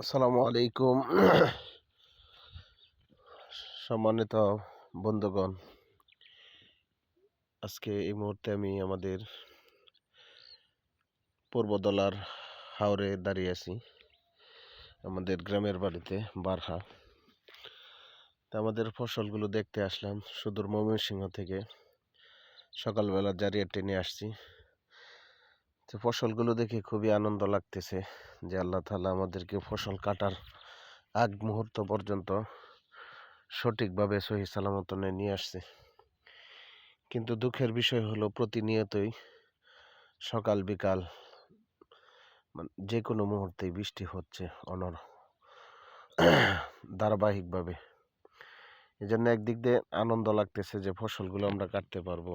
আসসালামু আলাইকুম। সম্মানিত বন্ধুগণ, আজকে এই মুহূর্তে আমি আমাদের পূর্বদলার হাওরে দাঁড়িয়ে আছি, আমাদের গ্রামের বাড়িতে বারহা। তা আমাদের ফসলগুলো দেখতে আসলাম সুদূর ময়মনসিংহ থেকে। সকালবেলা জারিয়া টেনে আসছি। তো ফসলগুলো দেখে খুবই আনন্দ লাগতেছে যে আল্লাহ তাআলা আমাদেরকে ফসল কাটার আগ মুহূর্ত পর্যন্ত সঠিকভাবে সহি সালামতে নিয়ে আসছে। কিন্তু দুঃখের বিষয় হলো প্রতিনিয়তই সকাল বিকাল যে কোনো মুহূর্তেই বৃষ্টি হচ্ছে ধারাবাহিকভাবে। এই জন্য একদিক দিয়ে আনন্দ লাগতেছে যে ফসলগুলো আমরা কাটতে পারবো,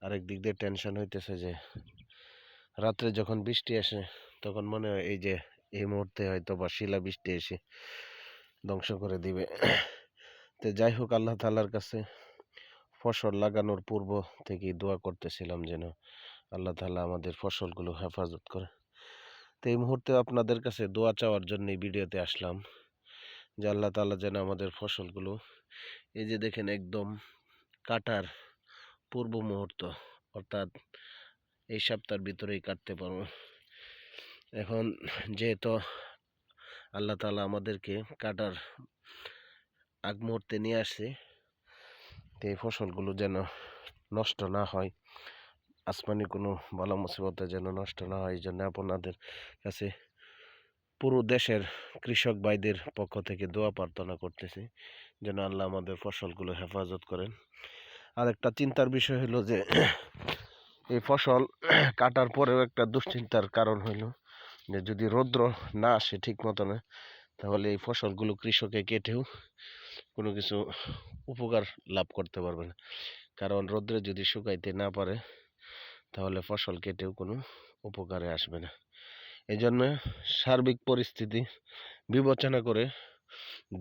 আরেক দিক দিয়ে টেনশন হইতেছে যে রাত্রে যখন বৃষ্টি আসে তখন মনে হয় এই মুহূর্তে হয়তো বা শিলা বৃষ্টি এসে ধ্বংস করে দিবে। তো যাই হোক, আল্লাহ তাআলার কাছে ফসল লাগানোর পূর্ব থেকেই দোয়া করতেছিলাম যেন আল্লাহ তাআলা আমাদের ফসলগুলো হেফাজত করে। তো এই মুহূর্তে আপনাদের কাছে দোয়া চাওয়ার জন্য এই ভিডিওতে আসলাম যে আল্লাহ তাআলা যেন আমাদের ফসলগুলো, এই যে দেখেন, একদম কাটার পূর্ব মুহূর্ত, অর্থাৎ এই সপ্তাহের ভিতরেই কাটতে পারবো। এখন যেহেতু আল্লাহ তাআলা আমাদেরকে কাটার আগ মুহূর্তে নিয়ে আসছে, তো এই ফসলগুলো যেন নষ্ট না হয়, আসমানি কোনো বালা মুসিবতে যেন নষ্ট না হয়, এই জন্য আপনাদের কাছে পুরো দেশের কৃষক ভাইদের পক্ষ থেকে দোয়া প্রার্থনা করতেছি যেন আল্লাহ আমাদের ফসলগুলো হেফাজত করেন। আর একটা চিন্তার বিষয় হলো যে এই ফসল কাটার পরেও একটা দুশ্চিন্তার কারণ হইল যে যদি রৌদ্র না আসে ঠিক মতন, তাহলে এই ফসলগুলো কৃষকে কেটেও কোনো কিছু উপকার লাভ করতে পারবে না। কারণ রৌদ্রে যদি শুকাইতে না পারে তাহলে ফসল কেটেও কোনো উপকারে আসবে না। এই জন্য সার্বিক পরিস্থিতি বিবেচনা করে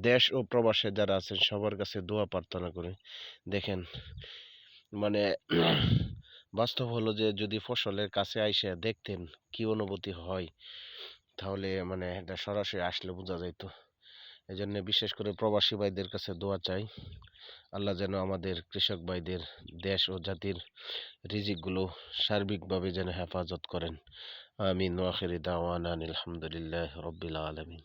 দেশ ও প্রবাসে যারা আছেন সবার কাছে দোয়া প্রার্থনা করে দেখেন, মানে বাস্তব হলো যে যদি ফসলের কাছে আইসে দেখতেন কি অনুভূতি হয়, তাহলে এটা সরাসরি আসলে বোঝা যাইতো। এই জন্য বিশেষ করে প্রবাসী ভাইদের কাছে দোয়া চাই, আল্লাহ যেন আমাদের কৃষক ভাইদের দেশ ও জাতির রিজিকগুলো সার্বিকভাবে যেন হেফাজত করেন। আমিন ওয়া আখিরি দাওয়ানা আলহামদুলিল্লাহি রাব্বিল আলামিন।